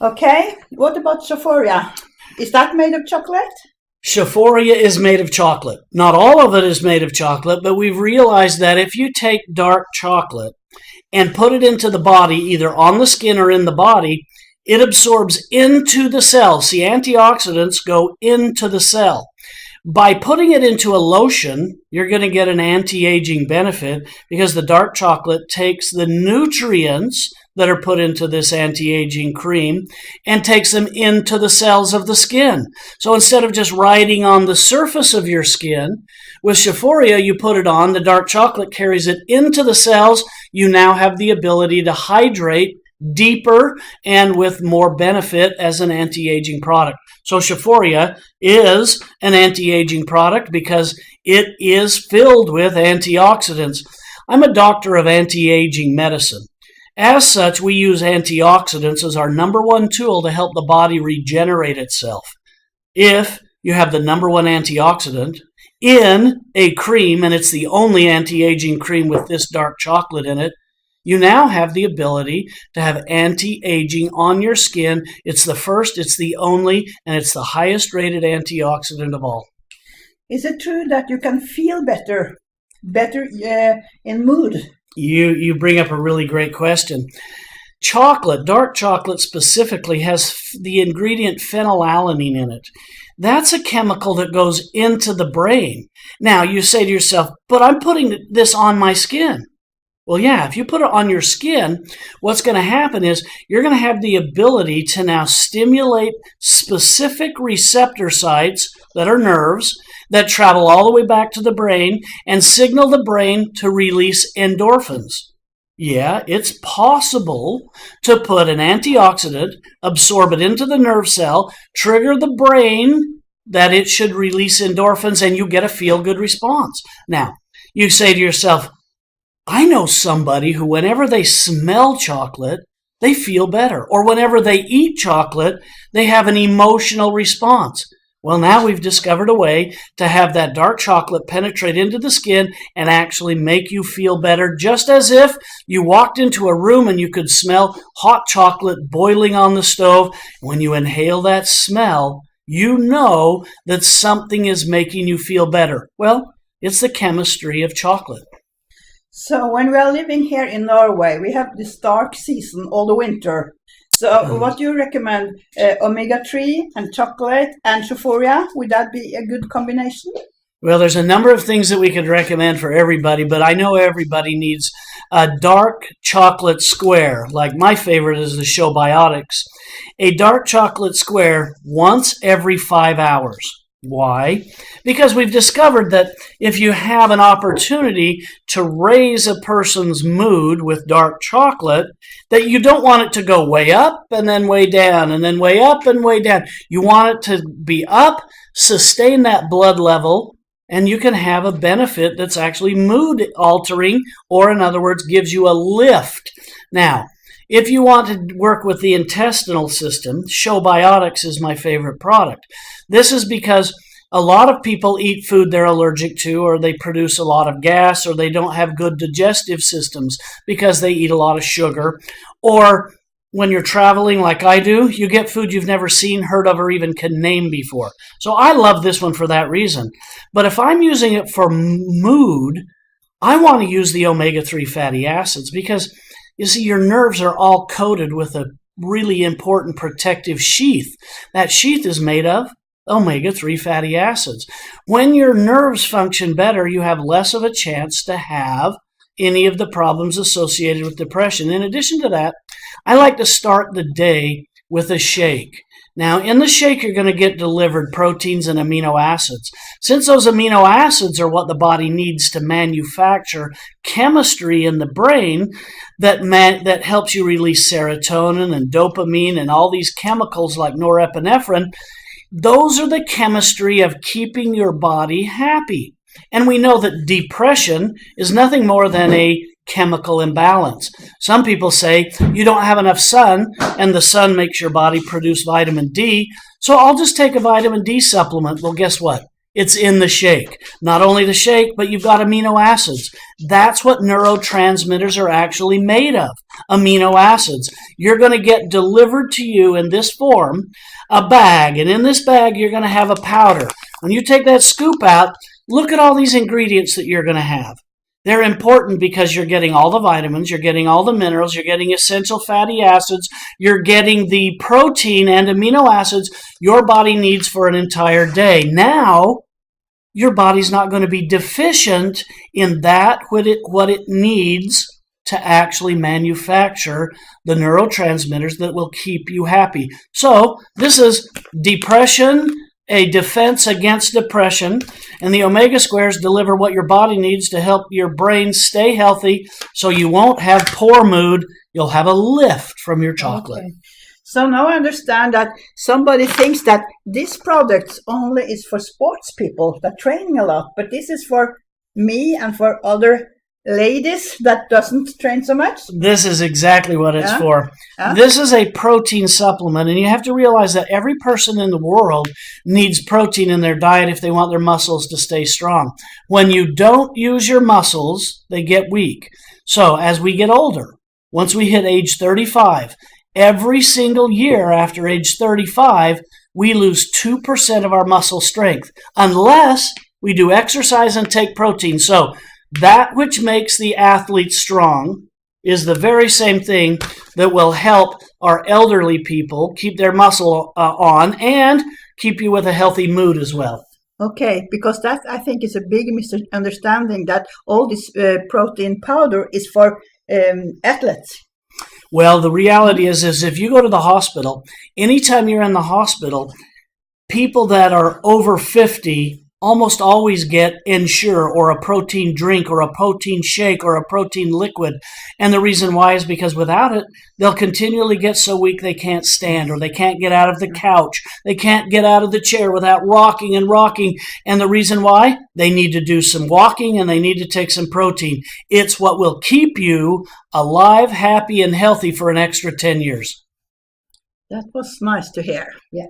Okay, what about Xophoria? Is that made of chocolate? Xophoria is made of chocolate. Not all of it is made of chocolate, but we've realized that if you take dark chocolate and put it into the body, either on the skin or in the body, it absorbs into the cell. See, antioxidants go into the cell. By putting it into a lotion, you're going to get an anti-aging benefit because the dark chocolate takes the nutrients that are put into this anti-aging cream and takes them into the cells of the skin. So instead of just riding on the surface of your skin, with Xophoria, you put it on, the dark chocolate carries it into the cells. You now have the ability to hydrate deeper and with more benefit as an anti-aging product. So Xophoria is an anti-aging product because it is filled with antioxidants. I'm a doctor of anti-aging medicine. As such, we use antioxidants as our number one tool to help the body regenerate itself. If you have the number one antioxidant in a cream, and it's the only anti-aging cream with this dark chocolate in it, you now have the ability to have anti-aging on your skin. It's the first, it's the only, and it's the highest rated antioxidant of all. Is it true that you can feel better in mood? You bring up a really great question. Chocolate, dark chocolate specifically, has the ingredient phenylalanine in it. That's a chemical that goes into the brain. Now, you say to yourself, but I'm putting this on my skin. Well, yeah, if you put it on your skin, what's going to happen is you're going to have the ability to now stimulate specific receptor sites that are nerves that travel all the way back to the brain and signal the brain to release endorphins. Yeah, it's possible to put an antioxidant, absorb it into the nerve cell, trigger the brain that it should release endorphins, and you get a feel-good response. Now, you say to yourself, I know somebody who whenever they smell chocolate, they feel better. Or whenever they eat chocolate, they have an emotional response. Well, now we've discovered a way to have that dark chocolate penetrate into the skin and actually make you feel better, just as if you walked into a room and you could smell hot chocolate boiling on the stove. When you inhale that smell, you know that something is making you feel better. Well, it's the chemistry of chocolate. So when we are living here in Norway, we have this dark season all the winter. So what do you recommend? Omega-3 and chocolate and Xophoria? Would that be a good combination? Well, there's a number of things that we could recommend for everybody, but I know everybody needs a dark chocolate square. Like my favorite is the Xobiotics. A dark chocolate square once every 5 hours. Why? Because we've discovered that if you have an opportunity to raise a person's mood with dark chocolate, that you don't want it to go way up and then way down and then way up and way down. You want it to be up, sustain that blood level, and you can have a benefit that's actually mood altering, or in other words, gives you a lift. Now, if you want to work with the intestinal system, Xobiotics is my favorite product. This is because a lot of people eat food they're allergic to, or they produce a lot of gas, or they don't have good digestive systems because they eat a lot of sugar. Or when you're traveling like I do, you get food you've never seen, heard of, or even can name before. So I love this one for that reason. But if I'm using it for mood, I want to use the omega-3 fatty acids because you see, your nerves are all coated with a really important protective sheath. That sheath is made of omega-3 fatty acids. When your nerves function better, you have less of a chance to have any of the problems associated with depression. In addition to that, I like to start the day with a shake. Now, in the shake, you're going to get delivered proteins and amino acids. Since those amino acids are what the body needs to manufacture chemistry in the brain that helps you release serotonin and dopamine and all these chemicals like norepinephrine, those are the chemistry of keeping your body happy. And we know that depression is nothing more than a chemical imbalance. Some people say you don't have enough sun and the sun makes your body produce vitamin D, so I'll just take a vitamin D supplement. Well, guess what? It's in the shake. Not only the shake, but you've got amino acids. That's what neurotransmitters are actually made of, amino acids. You're going to get delivered to you in this form, a bag, and in this bag you're going to have a powder. When you take that scoop out, look at all these ingredients that you're going to have. They're important because you're getting all the vitamins, you're getting all the minerals, you're getting essential fatty acids, you're getting the protein and amino acids your body needs for an entire day. Now, your body's not going to be deficient in that what it needs to actually manufacture the neurotransmitters that will keep you happy. So, this is depression, a defense against depression, and the omega squares deliver what your body needs to help your brain stay healthy so you won't have poor mood. You'll have a lift from your chocolate. Okay. So now I understand that somebody thinks that this product only is for sports people that training a lot, but this is for me and for other ladies that doesn't train so much. This is exactly what it's for. This is a protein supplement, and you have to realize that every person in the world needs protein in their diet if they want their muscles to stay strong. When you don't use your muscles, they get weak. So as we get older, once we hit age 35, every single year after age 35, we lose 2% of our muscle strength unless we do exercise and take protein. So that which makes the athlete strong is the very same thing that will help our elderly people keep their muscle on and keep you with a healthy mood as well. Okay, because that I think is a big misunderstanding that all this protein powder is for athletes. Well, the reality is if you go to the hospital, anytime you're in the hospital, people that are over 50 almost always get Ensure or a protein drink or a protein shake or a protein liquid. And the reason why is because without it, they'll continually get so weak they can't stand, or they can't get out of the couch. They can't get out of the chair without rocking and rocking. And the reason why? They need to do some walking and they need to take some protein. It's what will keep you alive, happy, and healthy for an extra 10 years. That was nice to hear. Yeah.